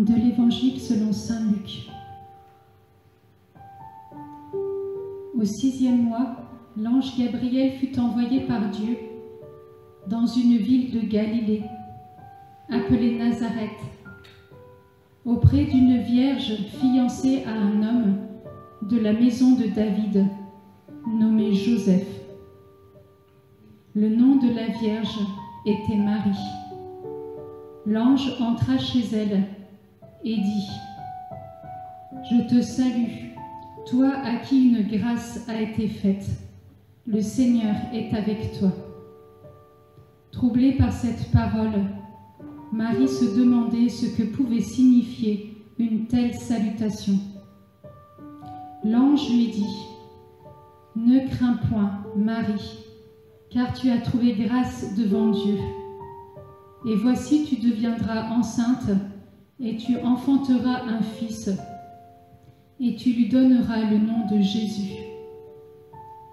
De l'Évangile selon saint Luc. Au 6e mois, l'ange Gabriel fut envoyé par Dieu dans une ville de Galilée, appelée Nazareth, auprès d'une vierge fiancée à un homme de la maison de David, nommé Joseph. Le nom de la vierge était Marie. L'ange entra chez elle et dit : « Je te salue, toi à qui une grâce a été faite. Le Seigneur est avec toi. » Troublée par cette parole, Marie se demandait ce que pouvait signifier une telle salutation. L'ange lui dit : « Ne crains point, Marie, car tu as trouvé grâce devant Dieu. Et voici, tu deviendras enceinte, et tu enfanteras un fils, et tu lui donneras le nom de Jésus.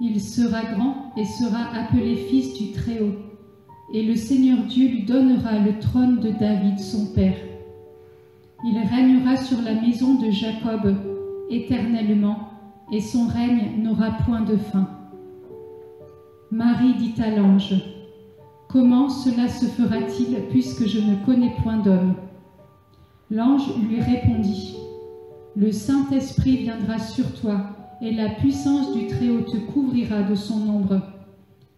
Il sera grand et sera appelé fils du Très-Haut, et le Seigneur Dieu lui donnera le trône de David, son père. Il régnera sur la maison de Jacob éternellement, et son règne n'aura point de fin. » Marie dit à l'ange : « Comment cela se fera-t-il, puisque je ne connais point d'homme ?» L'ange lui répondit : « Le Saint-Esprit viendra sur toi, et la puissance du Très-Haut te couvrira de son ombre.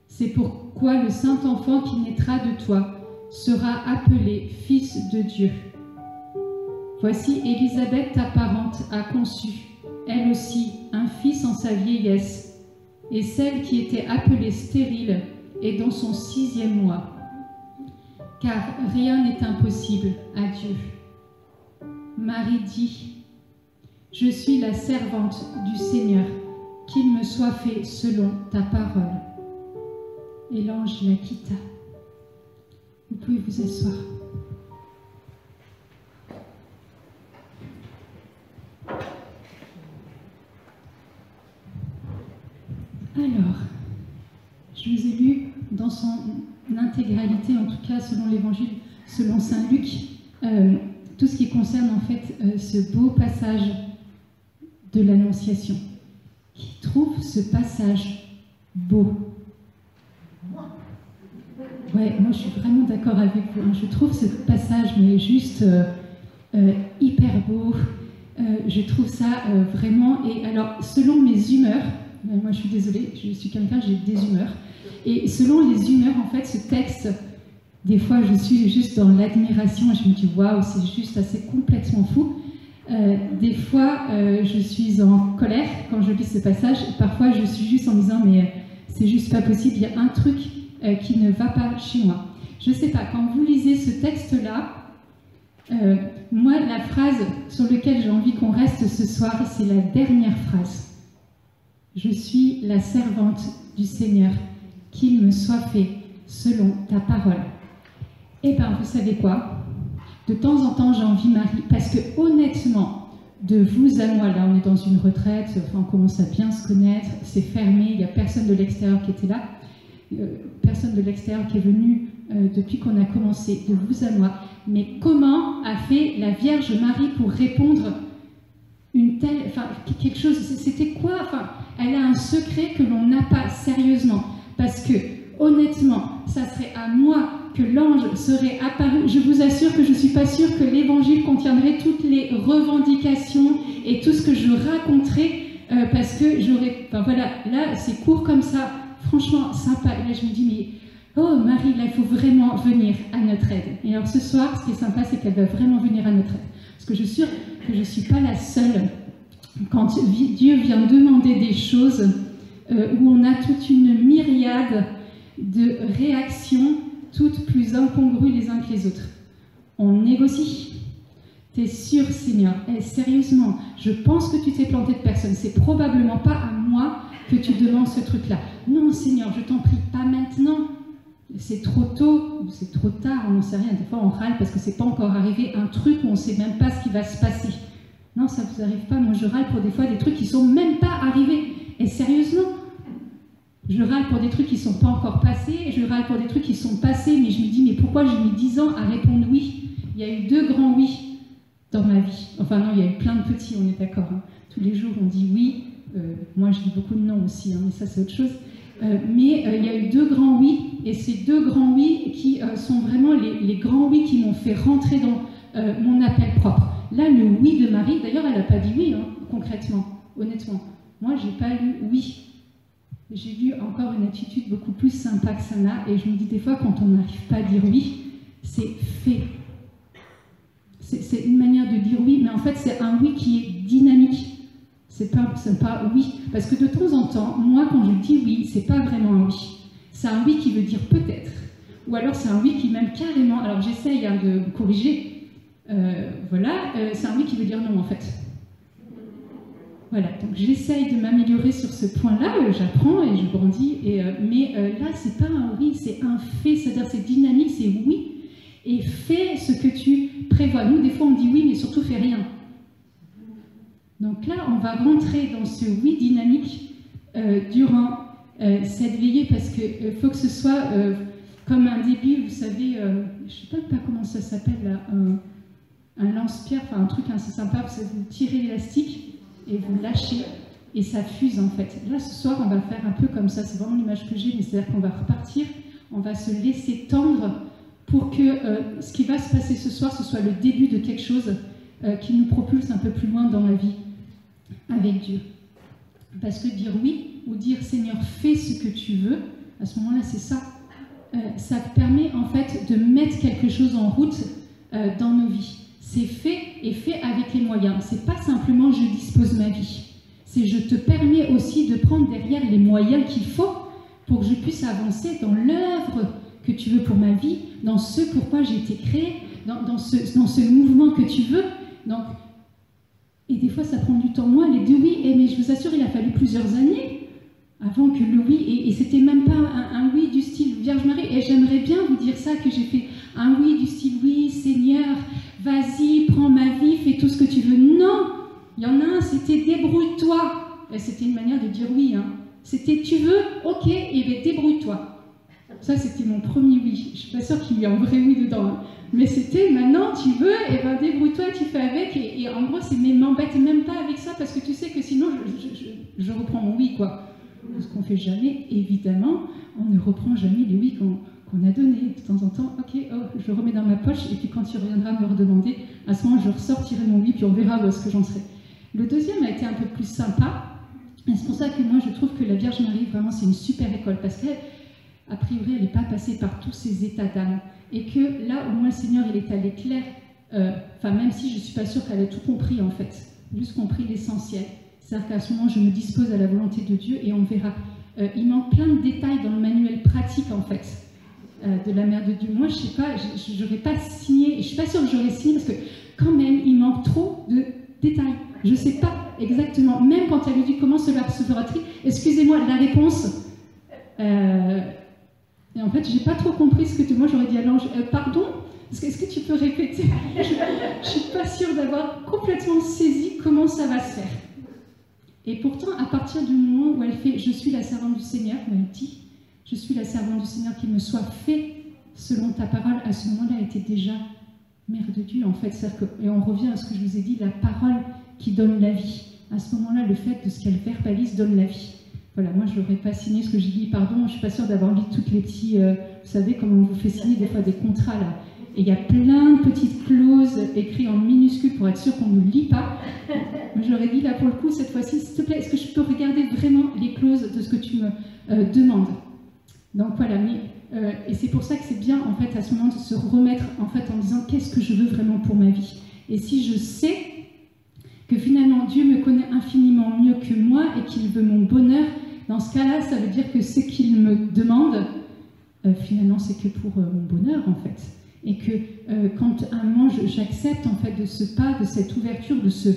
C'est pourquoi le Saint-Enfant qui naîtra de toi sera appelé Fils de Dieu. Voici Élisabeth, ta parente, a conçu, elle aussi, un fils en sa vieillesse, et celle qui était appelée stérile est dans son 6e mois. Car rien n'est impossible à Dieu. » Marie dit : « Je suis la servante du Seigneur, qu'il me soit fait selon ta parole. » Et l'ange la quitta. Vous pouvez vous asseoir. Alors, je vous ai lu dans son intégralité, en tout cas selon l'Évangile, selon saint Luc, tout ce qui concerne en fait ce beau passage de l'Annonciation. Qui trouve ce passage beau? Ouais, moi je suis vraiment d'accord avec vous. Hein. Je trouve ce passage mais juste hyper beau. Je trouve ça vraiment. Et alors, selon mes humeurs, moi je suis désolée, je suis quelqu'un, j'ai des humeurs. Et selon les humeurs, en fait, ce texte, des fois je suis juste dans l'admiration et je me dis waouh, c'est juste assez complètement fou. Des fois je suis en colère quand je lis ce passage. Parfois je suis juste en me disant mais c'est juste pas possible, il y a un truc qui ne va pas chez moi. Je sais pas, quand vous lisez ce texte-là, moi la phrase sur laquelle j'ai envie qu'on reste ce soir, c'est la dernière phrase. Je suis la servante du Seigneur, qu'il me soit fait selon ta parole. Eh bien, vous savez quoi? De temps en temps, j'ai envie, Marie, parce que honnêtement, de vous à moi, là, on est dans une retraite, enfin, on commence à bien se connaître, c'est fermé, il n'y a personne de l'extérieur qui était là, personne de l'extérieur qui est venu depuis qu'on a commencé, de vous à moi. Mais comment a fait la Vierge Marie pour répondre une telle, enfin, quelque chose, c'était quoi? Enfin, elle a un secret que l'on n'a pas, sérieusement, parce que, honnêtement, ça serait à moi que l'ange serait apparu. Je vous assure que je ne suis pas sûre que l'Évangile contiendrait toutes les revendications et tout ce que je raconterais, parce que j'aurais... Enfin voilà, là, c'est court comme ça, franchement, sympa. Et là, je me dis, mais, oh Marie, là, il faut vraiment venir à notre aide. Et alors, ce soir, ce qui est sympa, c'est qu'elle va vraiment venir à notre aide. Parce que je suis sûre que je ne suis pas la seule. Quand Dieu vient demander des choses où on a toute une myriade de réactions, toutes plus incongrues les uns que les autres. On négocie. T'es sûr, Seigneur? Sérieusement, je pense que tu t'es planté de personne. C'est probablement pas à moi que tu demandes ce truc-là. Non, Seigneur, je t'en prie, pas maintenant. C'est trop tôt, ou c'est trop tard, on n'en sait rien. Des fois, on râle parce que c'est pas encore arrivé un truc où on sait même pas ce qui va se passer. Non, ça vous arrive pas. Moi, je râle pour des fois des trucs qui sont même pas arrivés. Et sérieusement, je râle pour des trucs qui sont pas encore passés. Je râle pour des trucs qui sont passés. Mais je me dis, mais pourquoi j'ai mis 10 ans à répondre oui? Il y a eu 2 grands oui. dans ma vie. Enfin non, il y a eu plein de petits, on est d'accord. Hein. Tous les jours, on dit oui. Moi, je dis beaucoup de non aussi, hein, mais ça, c'est autre chose. Mais il y a eu 2 grands oui, et ces 2 grands oui qui sont vraiment les grands oui qui m'ont fait rentrer dans mon appel propre. Là, le oui de Marie, d'ailleurs, elle n'a pas dit oui, hein, concrètement, honnêtement. Moi, je n'ai pas lu oui. J'ai lu encore une attitude beaucoup plus sympa que ça n'a, et je me dis des fois, quand on n'arrive pas à dire oui, c'est fait. C'est une manière de dire oui, mais en fait, c'est un oui qui est dynamique. C'est pas oui. Parce que de temps en temps, moi, quand je dis oui, c'est pas vraiment un oui. C'est un oui qui veut dire peut-être. Ou alors c'est un oui qui même carrément... Alors j'essaye hein, de corriger. C'est un oui qui veut dire non, en fait. Voilà, donc j'essaye de m'améliorer sur ce point-là. J'apprends et je grandis. Mais là, c'est pas un oui, c'est un fait. C'est-à-dire c'est dynamique, c'est oui. Et fais ce que tu prévois. Nous, des fois, on dit oui, mais surtout fais rien. Donc là, on va rentrer dans ce oui dynamique durant cette veillée, parce qu'il faut que ce soit comme un début, vous savez, je ne sais pas comment ça s'appelle, là, un lance-pierre, enfin un truc assez sympa, vous tirez l'élastique et vous lâchez, et ça fuse en fait. Là, ce soir, on va faire un peu comme ça, c'est vraiment l'image que j'ai, mais c'est-à-dire qu'on va repartir, on va se laisser tendre pour que ce qui va se passer ce soir, ce soit le début de quelque chose qui nous propulse un peu plus loin dans la vie avec Dieu. Parce que dire oui, ou dire Seigneur, fais ce que tu veux, à ce moment-là, c'est ça. Ça permet en fait de mettre quelque chose en route dans nos vies. C'est fait et fait avec les moyens. C'est pas simplement je dispose ma vie. C'est je te permets aussi de prendre derrière les moyens qu'il faut pour que je puisse avancer dans l'œuvre que tu veux pour ma vie, dans ce pourquoi j'ai été créée, dans ce mouvement que tu veux. Donc, et des fois, ça prend du temps. Moi, les 2 oui, mais je vous assure, il a fallu plusieurs années avant que le oui, et c'était même pas un oui du style Vierge Marie, et j'aimerais bien vous dire ça, que j'ai fait un oui du style oui, Seigneur, vas-y, prends ma vie, fais tout ce que tu veux. Non, il y en a un, c'était débrouille-toi. C'était une manière de dire oui. Hein. C'était tu veux, ok, et bien débrouille-toi. Ça, c'était mon premier oui. Je suis pas sûre qu'il y ait un vrai oui dedans. Hein. Mais c'était maintenant, tu veux, et ben débrouille-toi, tu fais avec. Et en gros, c'est mais m'embête même pas avec ça, parce que tu sais que sinon, je reprends mon oui, quoi. Ce qu'on fait jamais, évidemment, on ne reprend jamais les oui qu'on a donnés. De temps en temps, ok, je le remets dans ma poche, et puis quand tu reviendras me redemander, à ce moment, je ressortirai mon oui, puis on verra où est-ce que j'en serai. Le deuxième a été un peu plus sympa, et c'est pour ça que moi, je trouve que la Vierge Marie, vraiment, c'est une super école, parce qu'elle, a priori, elle n'est pas passée par tous ces états d'âme. Et que là, au moins, le Seigneur, il est allé clair, même si je ne suis pas sûre qu'elle ait tout compris, en fait, juste compris l'essentiel. C'est-à-dire qu'à ce moment, je me dispose à la volonté de Dieu, et on verra. Il manque plein de détails dans le manuel pratique, en fait, de la Mère de Dieu. Moi, je ne sais pas, je n'aurais pas signé, et je ne suis pas sûre que j'aurais signé, parce que quand même, il manque trop de détails. Je ne sais pas exactement, même quand elle lui dit comment cela se fera-t-il, excusez-moi, la réponse... Et en fait, j'ai pas trop compris ce que tu... Moi, j'aurais dit à l'ange, pardon, est-ce que tu peux répéter? Je suis pas sûre d'avoir complètement saisi comment ça va se faire. Et pourtant, à partir du moment où elle fait « Je suis la servante du Seigneur », où elle dit « Je suis la servante du Seigneur, qu'il me soit fait selon ta parole », à ce moment-là, elle était déjà Mère de Dieu, en fait. Et on revient à ce que je vous ai dit, la parole qui donne la vie. À ce moment-là, le fait de ce qu'elle verbalise donne la vie. Voilà, moi je n'aurais pas signé ce que j'ai dit, pardon, je ne suis pas sûre d'avoir lu toutes les petits, vous savez, comme on vous fait signer des fois des contrats là. Et il y a plein de petites clauses écrites en minuscules pour être sûr qu'on ne lit pas. Mais j'aurais dit là pour le coup, cette fois-ci, s'il te plaît, est-ce que je peux regarder vraiment les clauses de ce que tu me demandes? Donc voilà, et c'est pour ça que c'est bien en fait à ce moment de se remettre en fait en disant qu'est-ce que je veux vraiment pour ma vie? Et si je sais que finalement Dieu me connaît infiniment mieux que moi et qu'il veut mon bonheur, dans ce cas-là, ça veut dire que ce qu'il me demande, finalement, c'est que pour mon bonheur, en fait. Et que quand à un moment, j'accepte, en fait, de ce pas, de cette ouverture, de ce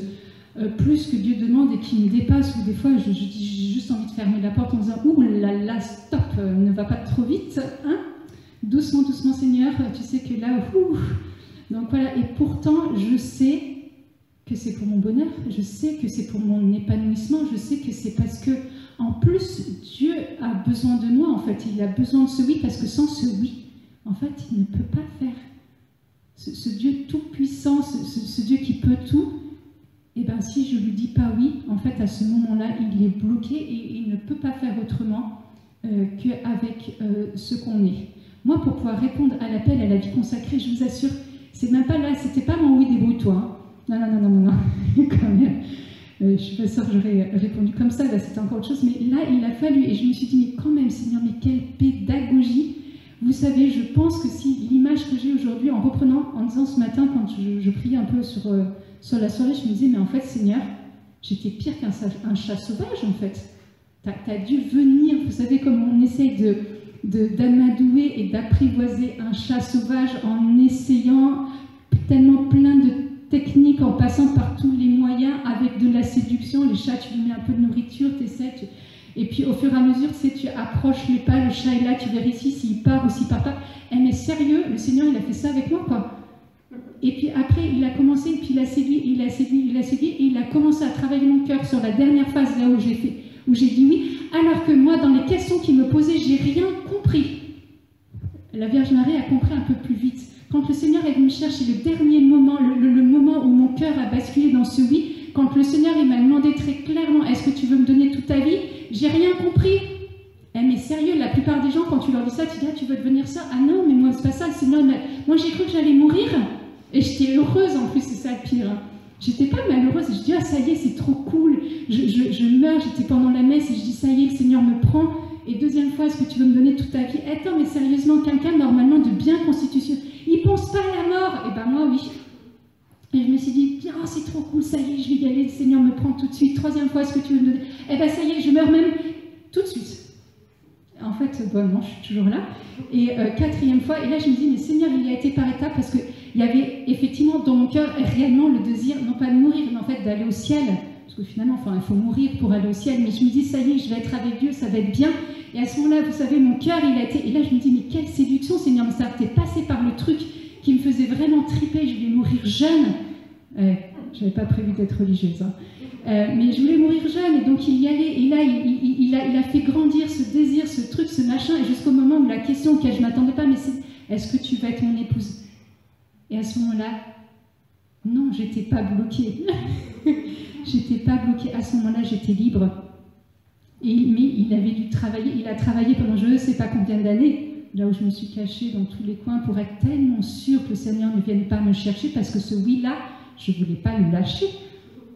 plus que Dieu demande et qui me dépasse, ou des fois, j'ai juste envie de fermer la porte en disant « Ouh là, stop, ne va pas trop vite, hein? Doucement, doucement, Seigneur, tu sais que là, ouh !» Donc voilà, et pourtant, je sais que c'est pour mon bonheur, je sais que c'est pour mon épanouissement, je sais que c'est parce que, en plus, Dieu a besoin de moi, en fait, il a besoin de ce oui, parce que sans ce oui, en fait, il ne peut pas faire ce Dieu tout-puissant, ce Dieu qui peut tout, et bien si je ne lui dis pas oui, en fait à ce moment-là, il est bloqué et il ne peut pas faire autrement qu'avec ce qu'on est. Moi, pour pouvoir répondre à l'appel à la vie consacrée, je vous assure, c'est même pas là, c'était pas mon oui, débrouille-toi. Hein. Non. Quand même. Je ne suis pas sûre que j'aurais répondu comme ça, là c'était encore autre chose, mais là il a fallu, et je me suis dit, mais quand même Seigneur, mais quelle pédagogie. Vous savez, je pense que si l'image que j'ai aujourd'hui, en reprenant, en disant ce matin, quand je priais un peu sur la soirée, je me disais, mais en fait Seigneur, j'étais pire qu'un chat sauvage en fait. T'as dû venir, vous savez comment on essaye d'amadouer et d'apprivoiser un chat sauvage en essayant tellement plein de techniques, en passant par tous les moyens, avec de la séduction. Les chats, tu lui mets un peu de nourriture, t'essaies, et puis au fur et à mesure, tu approches les pas, le chat est là, tu vérifies s'il part ou s'il part pas. Eh mais sérieux, le Seigneur, il a fait ça avec moi, quoi. Et puis après, il a commencé, et puis il a séduit, et il a commencé à travailler mon cœur sur la dernière phase, là où j'ai dit oui, alors que moi, dans les questions qu'il me posait, j'ai rien compris. La Vierge Marie a compris un peu plus vite. Quand le Seigneur est venu me chercher le dernier moment, le moment où mon cœur a basculé dans ce oui, quand le Seigneur il m'a demandé très clairement, est-ce que tu veux me donner toute ta vie? J'ai rien compris. Eh mais sérieux, la plupart des gens, quand tu leur dis ça, tu dis, ah, tu veux devenir ça? Ah non, mais moi c'est pas ça, le Seigneur, moi j'ai cru que j'allais mourir. Et j'étais heureuse en plus, c'est ça le pire. J'étais pas malheureuse, je dis, ah ça y est, c'est trop cool. Je meurs, j'étais pendant la messe et je dis, ça y est, le Seigneur me prend. Et deuxième fois, est-ce que tu veux me donner toute ta vie? Attends, mais sérieusement, quelqu'un normalement de bien constitutionnel, il pense pas à la mort. Et ben moi, oui. Et je me suis dit, oh, c'est trop cool, ça y est, je vais y aller, le Seigneur me prend tout de suite. Troisième fois, est-ce que tu veux me donner? Eh ben ça y est, je meurs même tout de suite. En fait, bon, non, je suis toujours là. Et quatrième fois, et là je me dis, mais Seigneur, il a été par étapes, parce qu'il y avait effectivement dans mon cœur réellement le désir, non pas de mourir, mais en fait d'aller au ciel. Parce que finalement, enfin, il faut mourir pour aller au ciel. Mais je me dis, ça y est, je vais être avec Dieu, ça va être bien. Et à ce moment-là, vous savez, mon cœur, il a été... Et là, je me dis, mais quelle séduction, Seigneur, mais ça t'est passé par le truc qui me faisait vraiment triper. Je voulais mourir jeune. Je n'avais pas prévu d'être religieuse. Hein. Mais je voulais mourir jeune, et donc il y allait. Et là, il a fait grandir ce désir, ce truc, ce machin. Et jusqu'au moment où la question auquel je ne m'attendais pas, mais c'est, est-ce que tu vas être mon épouse? Et à ce moment-là, non, j'étais pas bloquée. J'étais pas bloquée. À ce moment-là, j'étais libre. Mais il avait dû travailler. Il a travaillé pendant je ne sais pas combien d'années, là où je me suis cachée dans tous les coins, pour être tellement sûre que le Seigneur ne vienne pas me chercher, parce que ce oui-là, je ne voulais pas le lâcher.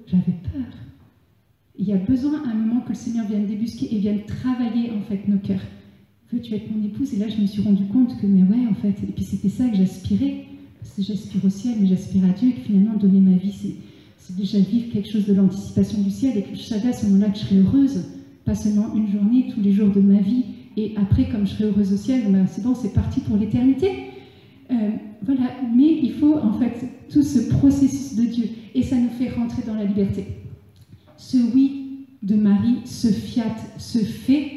J'avais peur. Il y a besoin à un moment que le Seigneur vienne débusquer et vienne travailler en fait nos cœurs. Veux-tu être mon épouse? Et là, je me suis rendu compte que, mais ouais, en fait, et puis c'était ça que j'aspirais. Parce que j'aspire au ciel, mais j'aspire à Dieu, et que finalement, donner ma vie, c'est déjà vivre quelque chose de l'anticipation du ciel, et que je savais à ce moment-là que je serais heureuse, pas seulement une journée, tous les jours de ma vie, et après, comme je serai heureuse au ciel, ben, c'est bon, c'est parti pour l'éternité. Voilà, mais il faut en fait tout ce processus de Dieu, et ça nous fait rentrer dans la liberté. Ce oui de Marie, ce fiat, ce fait,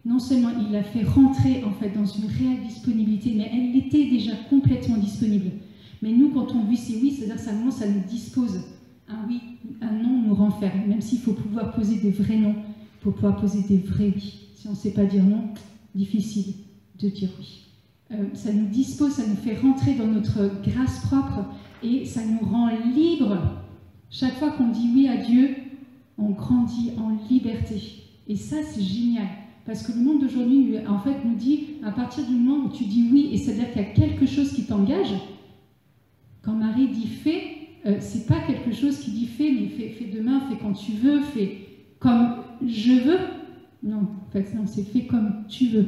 non seulement il l'a fait rentrer en fait dans une réelle disponibilité, mais elle était déjà complètement disponible. Mais nous, quand on vit ces oui, c'est-à-dire que ça nous dispose. Un oui, un non nous renferme, même s'il faut pouvoir poser des vrais noms, pour pouvoir poser des vrais oui. Si on ne sait pas dire non, difficile de dire oui. Ça nous dispose, ça nous fait rentrer dans notre grâce propre, et ça nous rend libres. Chaque fois qu'on dit oui à Dieu, on grandit en liberté. Et ça, c'est génial. Parce que le monde d'aujourd'hui, en fait, nous dit, à partir du moment où tu dis oui, et c'est-à-dire qu'il y a quelque chose qui t'engage, quand Marie dit fais, c'est pas quelque chose qui dit fais, mais fais demain, fais quand tu veux, fais comme je veux. Non, en fait, non, c'est fais comme tu veux.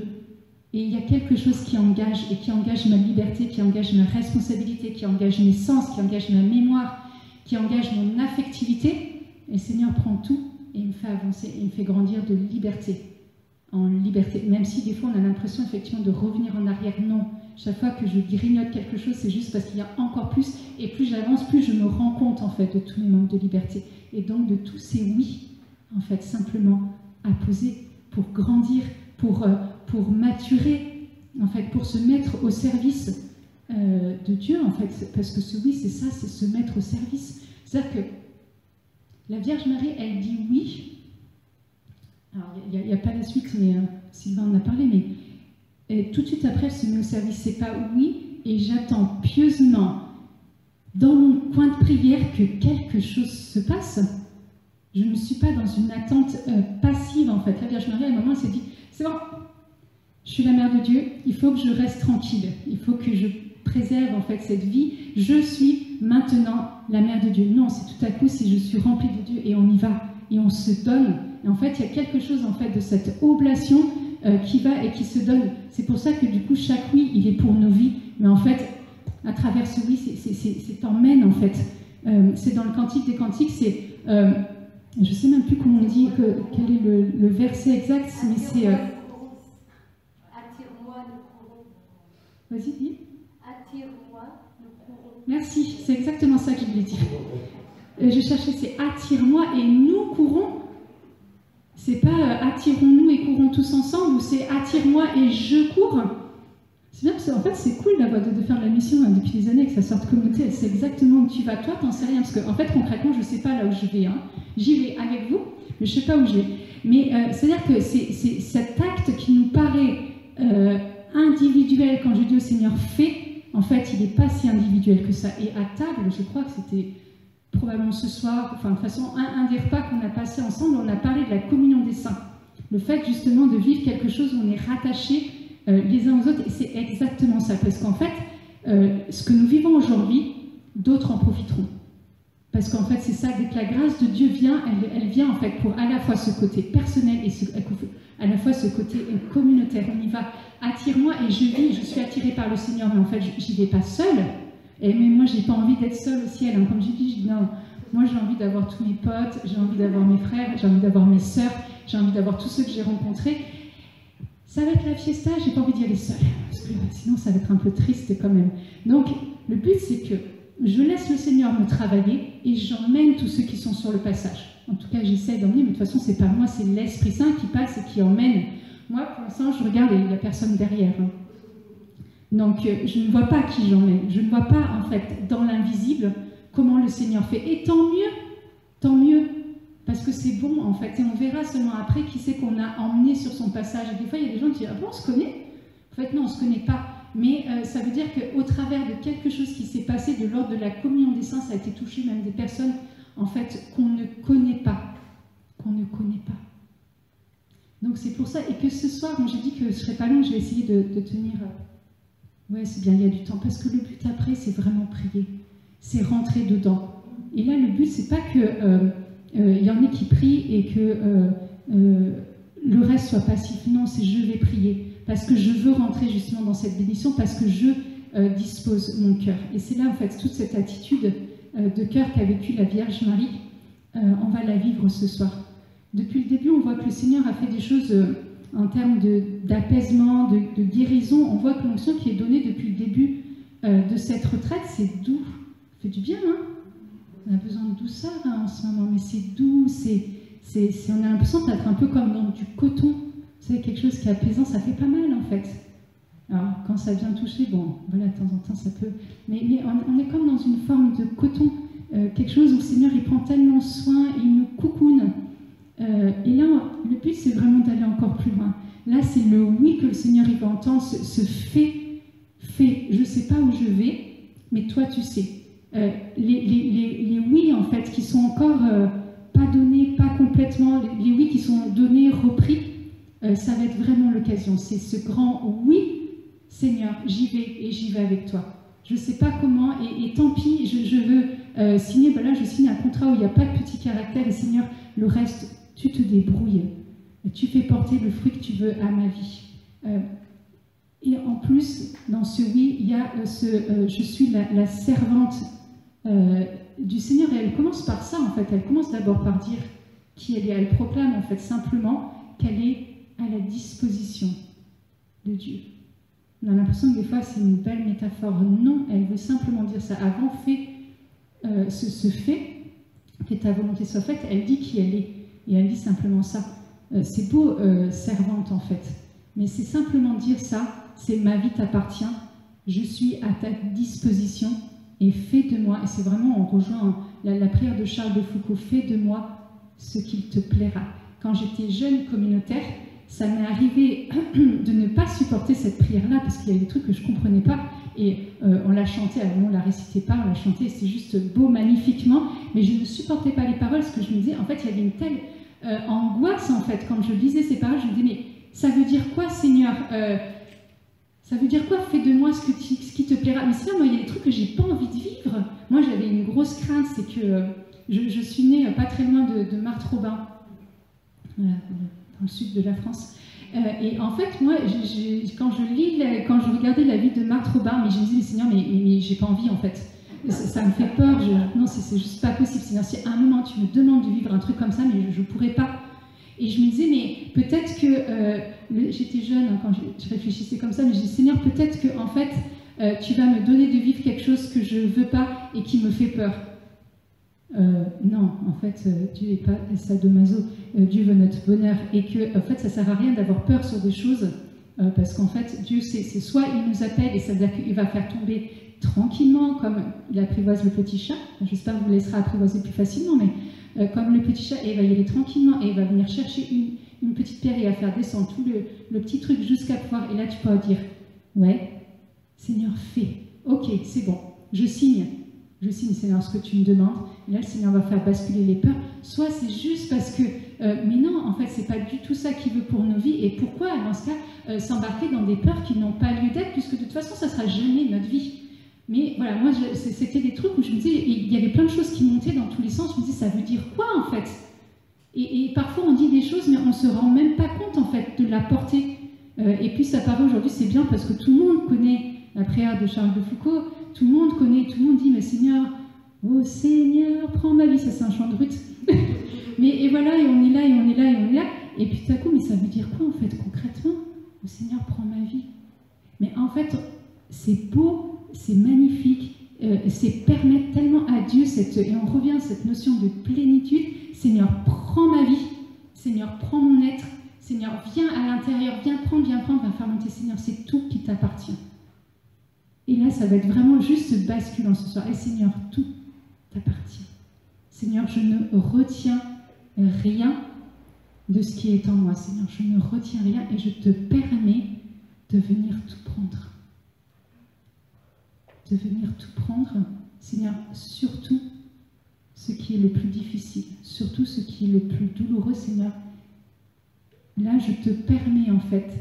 Et il y a quelque chose qui engage, et qui engage ma liberté, qui engage ma responsabilité, qui engage mes sens, qui engage ma mémoire, qui engage mon affectivité. Et le Seigneur prend tout et il me fait avancer, et il me fait grandir de liberté en liberté. Même si des fois on a l'impression effectivement de revenir en arrière, non. Chaque fois que je grignote quelque chose, c'est juste parce qu'il y a encore plus, et plus j'avance, plus je me rends compte en fait de tous mes manques de liberté, et donc de tous ces oui, en fait, simplement à poser pour grandir, pour maturer, en fait, pour se mettre au service de Dieu, en fait, parce que ce oui, c'est ça, c'est se mettre au service. C'est-à-dire que la Vierge Marie, elle dit oui. Alors, il n'y a pas la suite, mais Sylvain en a parlé, mais tout de suite après, elle se met au service. C'est pas oui, et j'attends pieusement dans mon coin de prière que quelque chose se passe. Je ne suis pas dans une attente passive en fait. La Vierge Marie, à un moment, elle s'est dit, c'est bon, je suis la mère de Dieu, il faut que je reste tranquille, il faut que je préserve en fait cette vie, je suis maintenant la mère de Dieu. Non, c'est tout à coup, si je suis remplie de Dieu et on y va, et on se donne. Et en fait, il y a quelque chose en fait de cette oblation qui va et qui se donne. C'est pour ça que du coup, chaque oui, il est pour nos vies, mais en fait, à travers ce oui, c'est emmène en fait. C'est dans le Cantique des Cantiques, c'est... je ne sais même plus comment on dit, quel est le verset exact, mais c'est... Attire-moi, nous courons. Vas-y, dis. Attire-moi, nous courons. Merci, c'est exactement ça que je voulais dire. Je cherchais, c'est attire-moi et nous courons. C'est pas attirons-nous et courons tous ensemble, ou c'est attire-moi et je cours. C'est bien parce qu'en fait, c'est cool de faire de la mission depuis des années avec sa sorte communauté. Elle sait exactement où tu vas. Toi, t'en sais rien. Parce qu'en fait, concrètement, je sais pas là où je vais. Hein. J'y vais avec vous, mais je sais pas où je vais. Mais c'est-à-dire que c'est cet acte qui nous paraît individuel quand je dis au Seigneur fais, en fait, il n'est pas si individuel que ça. Et à table, je crois que c'était probablement ce soir, enfin de toute façon, un des repas qu'on a passé ensemble, on a parlé de la communion des saints. Le fait justement de vivre quelque chose où on est rattachés les uns aux autres, et c'est exactement ça, parce qu'en fait, ce que nous vivons aujourd'hui, d'autres en profiteront. Parce qu'en fait, c'est ça, dès que la grâce de Dieu vient, elle vient en fait pour à la fois ce côté personnel et à la fois ce côté communautaire. On y va, attire-moi et je vis, je suis attirée par le Seigneur, mais en fait, j'y vais pas seule. Mais moi, j'ai pas envie d'être seule au ciel. Hein. Comme je dis, non, moi j'ai envie d'avoir tous mes potes, j'ai envie d'avoir mes frères, j'ai envie d'avoir mes sœurs, j'ai envie d'avoir tous ceux que j'ai rencontrés. Ça va être la fiesta, j'ai pas envie d'y aller seule, parce que sinon ça va être un peu triste quand même. Donc, le but c'est que je laisse le Seigneur me travailler et j'emmène tous ceux qui sont sur le passage. En tout cas, j'essaie d'emmener, mais de toute façon, c'est pas moi, c'est l'Esprit Saint qui passe et qui emmène. Moi, pour l'instant, je regarde et il n'y a personne derrière. Hein. Donc, je ne vois pas qui j'emmène. Je ne vois pas, en fait, dans l'invisible, comment le Seigneur fait. Et tant mieux, parce que c'est bon, en fait. Et on verra seulement après qui c'est qu'on a emmené sur son passage. Et des fois, il y a des gens qui disent « Ah bon, on se connaît ?» En fait, non, on ne se connaît pas. Mais ça veut dire qu'au travers de quelque chose qui s'est passé de l'ordre de la communion des saints, ça a été touché même des personnes, en fait, qu'on ne connaît pas. Qu'on ne connaît pas. Donc, c'est pour ça. Et que ce soir, moi, j'ai dit que je ne serais pas longue, je vais essayer de tenir... Ouais, c'est bien, il y a du temps. Parce que le but après, c'est vraiment prier. C'est rentrer dedans. Et là, le but, c'est pas que y en ait qui prient et que le reste soit passif. Non, c'est je vais prier. Parce que je veux rentrer justement dans cette bénédiction, parce que je dispose mon cœur. Et c'est là, en fait, toute cette attitude de cœur qu'a vécue la Vierge Marie, on va la vivre ce soir. Depuis le début, on voit que le Seigneur a fait des choses... en termes d'apaisement, de guérison, on voit que l'onction qui est donnée depuis le début de cette retraite, c'est doux. Ça fait du bien, hein? On a besoin de douceur hein, en ce moment, mais c'est doux, on a l'impression d'être un peu comme dans du coton. Vous savez, quelque chose qui est apaisant, ça fait pas mal en fait. Alors, quand ça vient toucher, bon, voilà, de temps en temps, ça peut... Mais on est comme dans une forme de coton, quelque chose où le Seigneur, il prend tellement soin, il nous coucoune. Et là, le but, c'est vraiment d'aller encore plus loin. Là, c'est le oui que le Seigneur il va entendre, ce fait. Je ne sais pas où je vais, mais toi, tu sais. Les oui, en fait, qui sont encore pas donnés, pas complètement, les oui qui sont donnés, repris, ça va être vraiment l'occasion. C'est ce grand oui, Seigneur, j'y vais et j'y vais avec toi. Je ne sais pas comment, et tant pis, je veux signer, ben là, je signe un contrat où il n'y a pas de petit caractère, et Seigneur, le reste, tu te débrouilles, tu fais porter le fruit que tu veux à ma vie. Et en plus, dans ce oui, il y a je suis la servante du Seigneur, et elle commence par ça, en fait. Elle commence d'abord par dire qui elle est. Elle proclame, en fait, simplement qu'elle est à la disposition de Dieu. On a l'impression que des fois, c'est une belle métaphore. Non, elle veut simplement dire ça. Avant, ce fait, que ta volonté soit faite, elle dit qui elle est. Et elle dit simplement ça. C'est beau, servante, en fait. Mais c'est simplement dire ça, c'est ma vie t'appartient, je suis à ta disposition, et fais de moi, et c'est vraiment, on rejoint la prière de Charles de Foucault, fais de moi ce qu'il te plaira. Quand j'étais jeune communautaire, ça m'est arrivé de ne pas supporter cette prière-là, parce qu'il y a des trucs que je ne comprenais pas, Et on l'a chanté, alors on ne la récitait pas, on l'a chanté, c'est juste beau, magnifiquement, mais je ne supportais pas les paroles, parce que je me disais, en fait, il y avait une telle angoisse, en fait, quand je lisais ces paroles, je me disais, mais ça veut dire quoi, Seigneur ça veut dire quoi? Fais de moi ce qui te plaira. Mais c'est là, moi, il y a des trucs que j'ai pas envie de vivre. Moi, j'avais une grosse crainte, c'est que je suis née pas très loin de Marthe-Robin, voilà, dans le sud de la France. Et en fait, moi, quand je regardais la vie de Marthe-Robin, mais je me disais, mais Seigneur, mais j'ai pas envie, en fait. Ça me fait peur. Non, c'est juste pas possible. Seigneur, si à un moment tu me demandes de vivre un truc comme ça, mais je pourrais pas. Et je me disais, mais peut-être que, j'étais jeune hein, quand je réfléchissais comme ça, mais je disais, Seigneur, peut-être que en fait, tu vas me donner de vivre quelque chose que je ne veux pas et qui me fait peur. Non, en fait, Dieu n'est pas sadomaso, Dieu veut notre bonheur. Et que, en fait, ça ne sert à rien d'avoir peur sur des choses, parce qu'en fait, Dieu, c'est soit il nous appelle, et ça veut dire qu'il va faire tomber tranquillement, comme il apprivoise le petit chat. J'espère que vous laissera apprivoiser plus facilement, mais comme le petit chat, et il va y aller tranquillement, et il va venir chercher une petite pierre et il va faire descendre tout le petit truc jusqu'à pouvoir. Et là, tu peux dire, ouais, Seigneur, fais. Ok, c'est bon, je signe, Seigneur, ce que tu me demandes. Et là, le Seigneur va faire basculer les peurs. Soit c'est juste parce que, mais non, en fait, c'est pas du tout ça qu'il veut pour nos vies. Et pourquoi, dans ce cas, s'embarquer dans des peurs qui n'ont pas lieu d'être, puisque de toute façon, ça sera jamais notre vie. Mais voilà, moi, c'était des trucs où je me disais, il y avait plein de choses qui montaient dans tous les sens. Je me disais, ça veut dire quoi, en fait? Et parfois, on dit des choses, mais on ne se rend même pas compte, en fait, de la portée. Et puis, ça paraît aujourd'hui, c'est bien parce que tout le monde connaît la prière de Charles de Foucault. Tout le monde connaît, tout le monde dit, mais Seigneur, oh Seigneur, prends ma vie. Ça, c'est un chant de Ruth. Mais et voilà, et on est là, et on est là, et on est là. Et puis, tout à coup, mais ça veut dire quoi, en fait, concrètement? Oh Seigneur, prends ma vie. Mais en fait, c'est beau. C'est magnifique, c'est permettre tellement à Dieu, et on revient à cette notion de plénitude. Seigneur, prends ma vie, Seigneur, prends mon être, Seigneur, viens à l'intérieur, viens prendre, va faire monter, Seigneur, c'est tout qui t'appartient. Et là, ça va être vraiment juste basculant ce soir. Et Seigneur, tout t'appartient. Seigneur, je ne retiens rien de ce qui est en moi, Seigneur, je ne retiens rien et je te permets de venir tout prendre. De venir tout prendre, Seigneur, surtout ce qui est le plus difficile, surtout ce qui est le plus douloureux, Seigneur. Là, je te permets en fait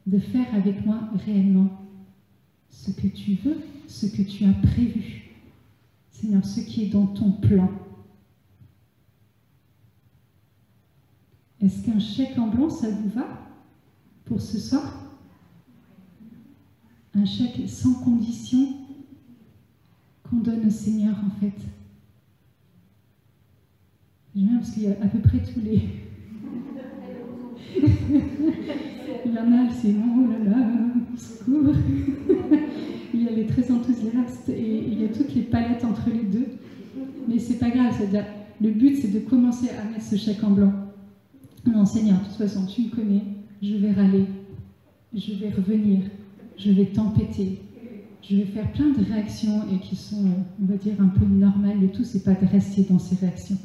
de faire avec moi réellement ce que tu veux, ce que tu as prévu. Seigneur, ce qui est dans ton plan. Est-ce qu'un chèque en blanc, ça vous va pour ce soir? Un chèque sans condition qu'on donne au Seigneur, en fait. J'aime bien parce qu'il y a à peu près tous les... Il y en a, c'est oh là là, au secours. Il y a les très enthousiastes et il y a toutes les palettes entre les deux. Mais c'est pas grave, c'est-à-dire, le but c'est de commencer à mettre ce chèque en blanc. Non, Seigneur, de toute façon, tu me connais, je vais râler, je vais revenir, je vais tempêter. Je vais faire plein de réactions et qui sont, on va dire, un peu normales. Le tout, c'est pas de rester dans ces réactions.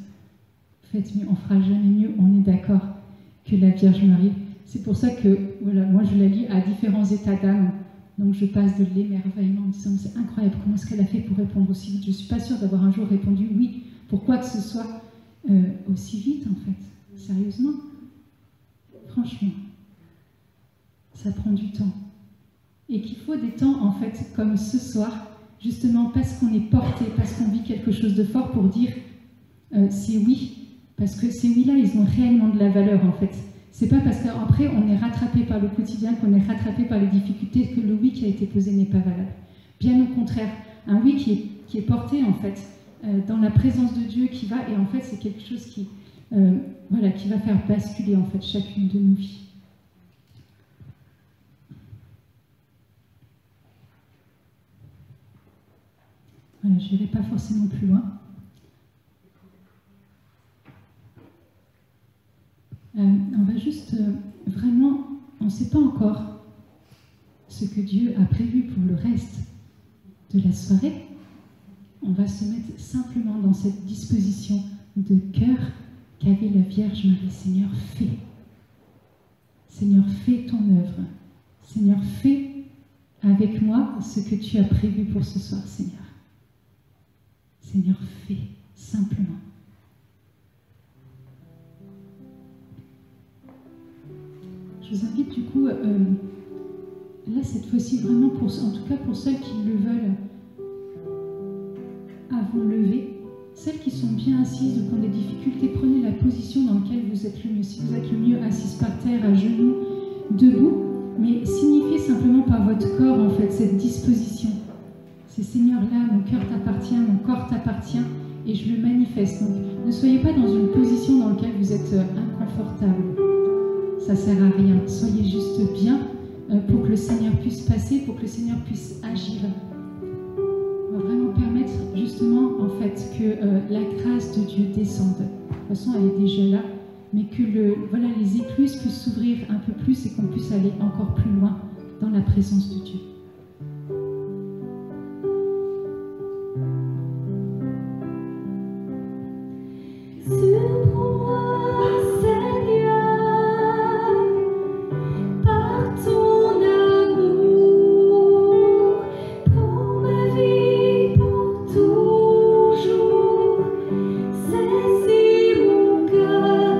Faites mieux, on fera jamais mieux, on est d'accord, que la Vierge Marie. C'est pour ça que, voilà, moi je la lis à différents états d'âme. Donc je passe de l'émerveillement en me disant, c'est incroyable, comment est-ce qu'elle a fait pour répondre aussi vite? Je ne suis pas sûre d'avoir un jour répondu oui, pour quoi que ce soit, aussi vite en fait. Sérieusement. Franchement. Ça prend du temps. Et qu'il faut des temps, en fait, comme ce soir, justement parce qu'on est porté, parce qu'on vit quelque chose de fort pour dire c'est oui. Parce que ces oui-là, ils ont réellement de la valeur, en fait. C'est pas parce qu'après, on est rattrapé par le quotidien, qu'on est rattrapé par les difficultés, que le oui qui a été posé n'est pas valable. Bien au contraire, un oui qui est porté, en fait, dans la présence de Dieu qui va, et en fait, c'est quelque chose qui, voilà, qui va faire basculer, en fait, chacune de nos vies. Voilà, je n'irai pas forcément plus loin. On va juste vraiment, on ne sait pas encore ce que Dieu a prévu pour le reste de la soirée. On va se mettre simplement dans cette disposition de cœur qu'avait la Vierge Marie. Seigneur, fais. Seigneur, fais ton œuvre. Seigneur, fais avec moi ce que tu as prévu pour ce soir, Seigneur. Seigneur, fais simplement. Je vous invite du coup, là cette fois-ci vraiment, en tout cas pour celles qui le veulent, à vous lever. Celles qui sont bien assises ou qui ont des difficultés, prenez la position dans laquelle vous êtes le mieux. Si vous êtes le mieux assise par terre, à genoux, debout, mais signifiez simplement par votre corps en fait cette disposition. C'est Seigneur là, mon cœur t'appartient, mon corps t'appartient et je le manifeste. Donc ne soyez pas dans une position dans laquelle vous êtes inconfortable. Ça sert à rien. Soyez juste bien pour que le Seigneur puisse passer, pour que le Seigneur puisse agir. On va vraiment permettre justement en fait que la grâce de Dieu descende. De toute façon, elle est déjà là, mais que les écluses puissent s'ouvrir un peu plus et qu'on puisse aller encore plus loin dans la présence de Dieu. Surprends-moi, Seigneur, par ton amour, prends ma vie pour toujours. Saisis mon cœur,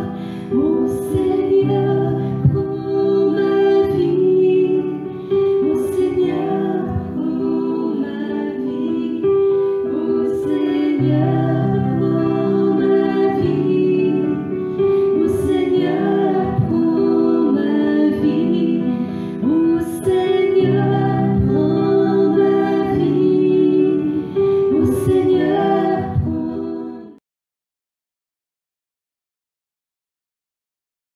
mon Seigneur, prends ma vie, mon Seigneur, prends ma vie, mon Seigneur.